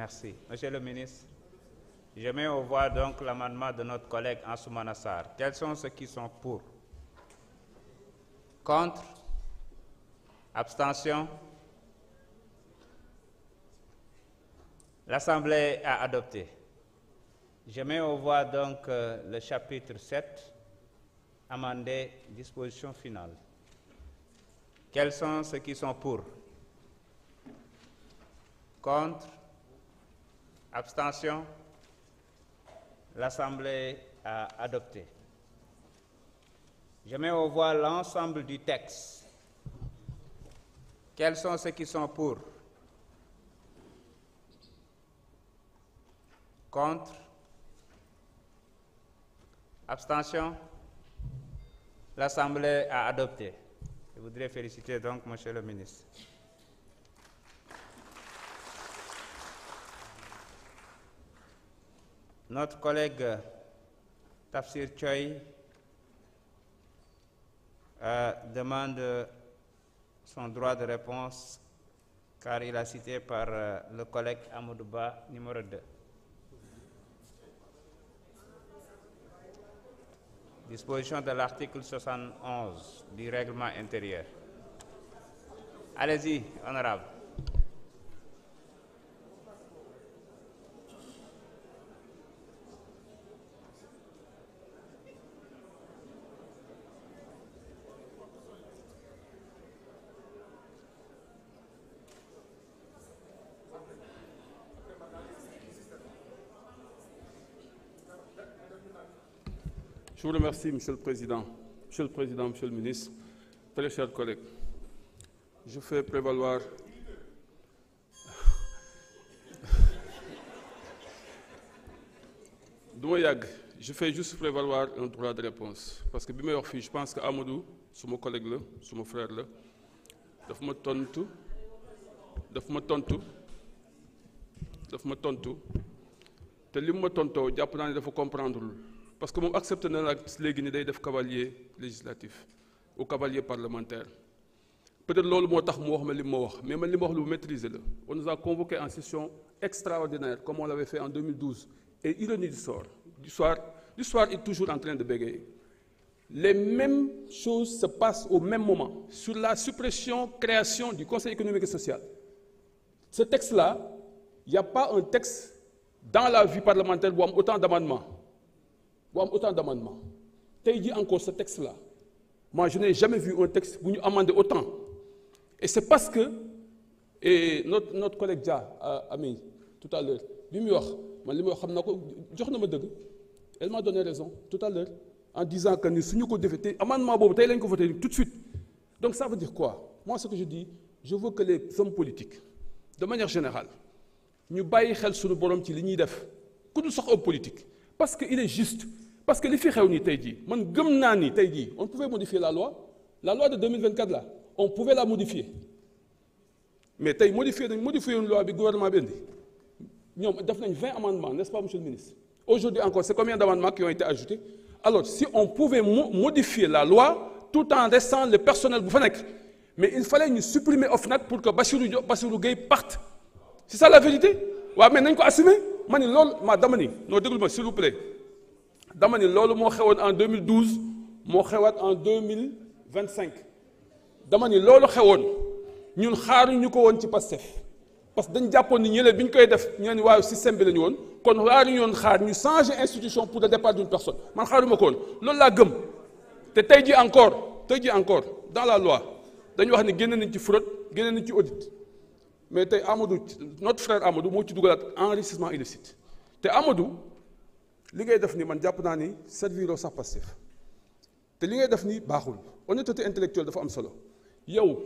Merci. Monsieur le ministre, je mets aux voix donc l'amendement de notre collègue Ansoumana Sarr. Quels sont ceux qui sont pour? Contre? Abstention? L'Assemblée a adopté. Je mets aux voix donc le chapitre 7, amendé, disposition finale. Quels sont ceux qui sont pour? Contre? Abstention? L'Assemblée a adopté. Je mets aux voix l'ensemble du texte. Quels sont ceux qui sont pour? Contre? Abstention? L'Assemblée a adopté. Je voudrais féliciter donc Monsieur le ministre. Notre collègue Tafsir Choy demande son droit de réponse car il a cité par le collègue Amadouba, numéro 2. Disposition de l'article 71 du règlement intérieur. Allez-y, honorable. Je vous remercie, Monsieur le Président, Monsieur le Ministre, très chers collègues. Je fais prévaloir je fais juste prévaloir un droit de réponse parce que bi may wax fii je pense que Amadou suma collègue la suma frère la daf ma tontu te li mu ma tontoo jàpp naa ne dafa comprendre parce que moom accepté na nag léegi ni day def cavalier législatif ou cavalier parlementaire peut-être loolu moo tax mu wax ma li ma wax mais man li ma wax lu maîtriser la. On nous a convoqué en session extraordinaire comme on l'avait fait en 2012 et ironie du sort l'histoire est toujours en train de bégayer. Les mêmes choses se passent au même moment sur la suppression création du Conseil économique et social. Ce texte-là, il n'y a pas un texte dans la vie parlementaire bu am autant d'amendements. Tey jii encore ce texte-là, moi je n'ai jamais vu un texte bu ñu amendé autant. Et c'est parce que notre collègue Dia Ami tout à l'heure bi muy wax man li muy wax xam na ko jox na ma dëgg elle m'a donné raison tout à l'heure en disant que ni suñu ko defee tey amendement boobu tey lañ ko voté tout de suite. Donc ça veut dire quoi? Moi ce que je dis, je veux que les hommes politiques de manière générale ñu bàyyi xel suñu borom ci li ñuy def ku dul sax homme politique parce que il est juste. Parce que li fi xew nii tey jii man gëm naa ni tey jii on pouvait modifier la loi de 2024 là on pouvait la modifier mais tey modifier une loi bi gouvernement bi indi ñoom def nañ 20 amendements n'est-ce pas monsieur le ministre? Aujourd'hui encore c'est combien d'amendements qui ont été ajoutés? Alors si on pouvait modifier la loi tout en restant le personnel bu fa nekk mais il fallait ñu supprimer OFNAC pour que Bassirou Gueye parte. C'est ça la vérité. waaw mais nañ ko assumer ma ni loolu dama ni noo déglu ma s'il vous plaît. dama ni loolu moo xewoon en 2012 moo xewaat en 2025 dama ni loolu xewoon ñun xaaruñu ko woon ci Pastef parce que dañ jàppoon ni ñële bi ñu koy def ñu ne waaye système bi la ñu woon kon xaaruñu woon xaar ñu changer institution pour le départ d'une personne man xaaruma ko woon loolu laa gëm te tey jii encore dans la loi dañu wax ni génn nañ ci fraude génn nañ ci audit mais tey Amadou notre frère Amadou moo ci dugalaat enrichissement illicite te Amadou. li ngay def ni man jàpp naa ni serviroo sax Pastef te li ngay def ni baaxul honnêteté intellectuelle dafa am solo yow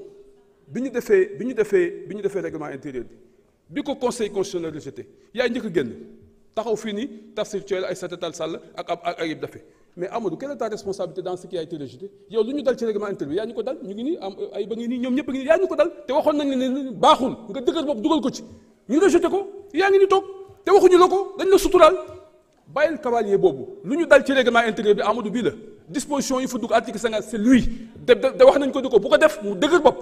bi ñu defee règlement intérieur bi ko conseil constitutionnel rejeté yaa njëkk a génn taxaw fii ni Tafsir Thioye Aïssata Tall Sall ak Ayib Daffé mais Amadou quelle est ta responsabilité dans ce qui a été rejeté yow lu ñu dal ci règlement intérieur yaa ñu ko dal ñu ngi nii ay ba ngi nii ñoom ñëpp a ngi nii yaa ñu ko dal te waxoon nañ ne baaxul nga dëgër bopp dugal ko ci ñu rejeté ko yaa ngi ni toog te waxuñu la ko dañ la suturaal. bàyyil cavalier boobu lu ñu dal ci règlement intérieur bi Amadou bii la disposition yi fa dugg article 50 c'est lui de wax nañ ko di ko bu ko def mu dëgër bopp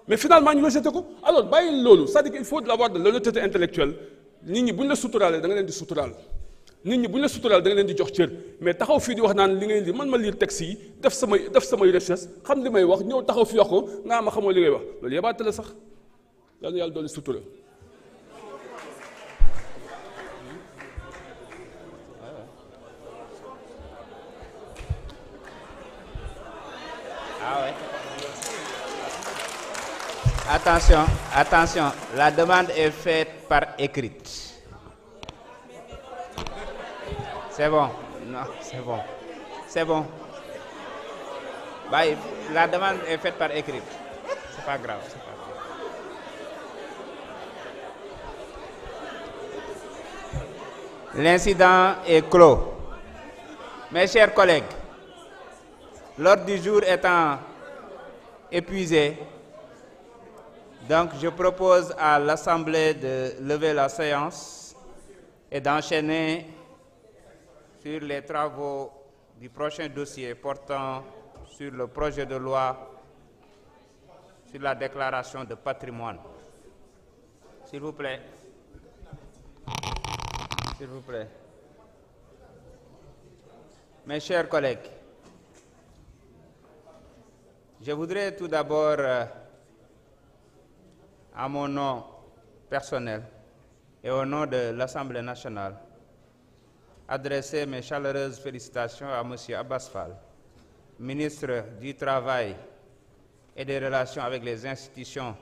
mais finalement ñu rejeté ko alors bàyyil loolu c'est-à-dire qu'il faut avoir de l'honnêteté intellectuelle nit ñi bu ñu la suturaalee da nga leen di suturaal nit ñi bu ñu la suturaal da nga leen di jox cër mais taxaw fii di wax naan li ngay lire man ma lire texte yi def samay recherche xam li may wax ñëw taxaw fii wax ko nga ma xamoo li ngay wax loolu yebaate la sax yal na yàlla dolli sutura. Ah ouais. Attention, attention, la demande est faite par écrite. C'est bon, non, c'est bon, c'est bon. Bah, la demande est faite par écrite. C'est pas grave, c'est pas grave. L'incident est clos. Mes chers collègues, l'ordre du jour étant épuisé, donc je propose à l'Assemblée de lever la séance et d'enchaîner sur les travaux du prochain dossier portant sur le projet de loi sur la déclaration de patrimoine. S'il vous plaît. S'il vous plaît. Mes chers collègues, je voudrais tout d'abord, à mon nom personnel et au nom de l'Assemblée nationale, adresser mes chaleureuses félicitations à M. Abbas Fall, ministre du Travail et des Relations avec les institutions,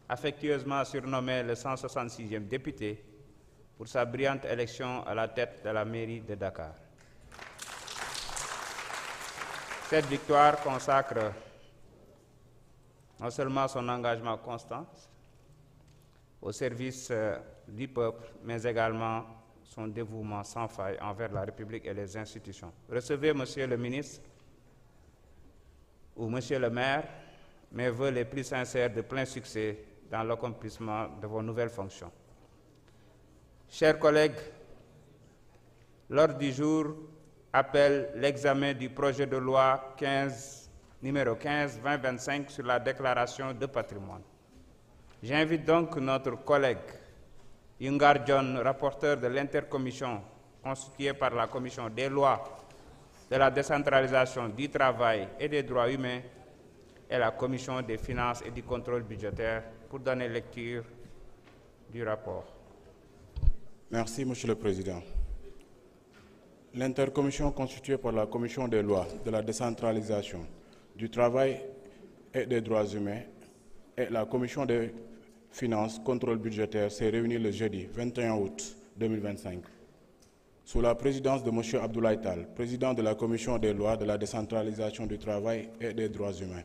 affectueusement surnommé le 166e député, pour sa brillante élection à la tête de la mairie de Dakar. Cette victoire consacre non seulement son engagement constant au service du peuple, mais également son dévouement sans faille envers la République et les institutions. Recevez, Monsieur le ministre ou Monsieur le maire, mes vœux les plus sincères de plein succès dans l'accomplissement de vos nouvelles fonctions. Chers collègues, l'ordre du jour appelle l'examen du projet de loi numéro 15-2025 sur la déclaration de patrimoine. J'invite donc notre collègue Yungar John, rapporteur de l'intercommission constituée par la Commission des lois, de la décentralisation, du travail et des droits humains et la Commission des finances et du contrôle budgétaire pour donner lecture du rapport. Merci, Monsieur le Président. L'intercommission constituée par la Commission des lois, de la décentralisation, du travail et des droits humains et la Commission des finances, contrôle budgétaire s'est réunie le jeudi 21 août 2025 sous la présidence de M. Abdoulaye Tall, président de la Commission des lois, de la décentralisation du travail et des droits humains.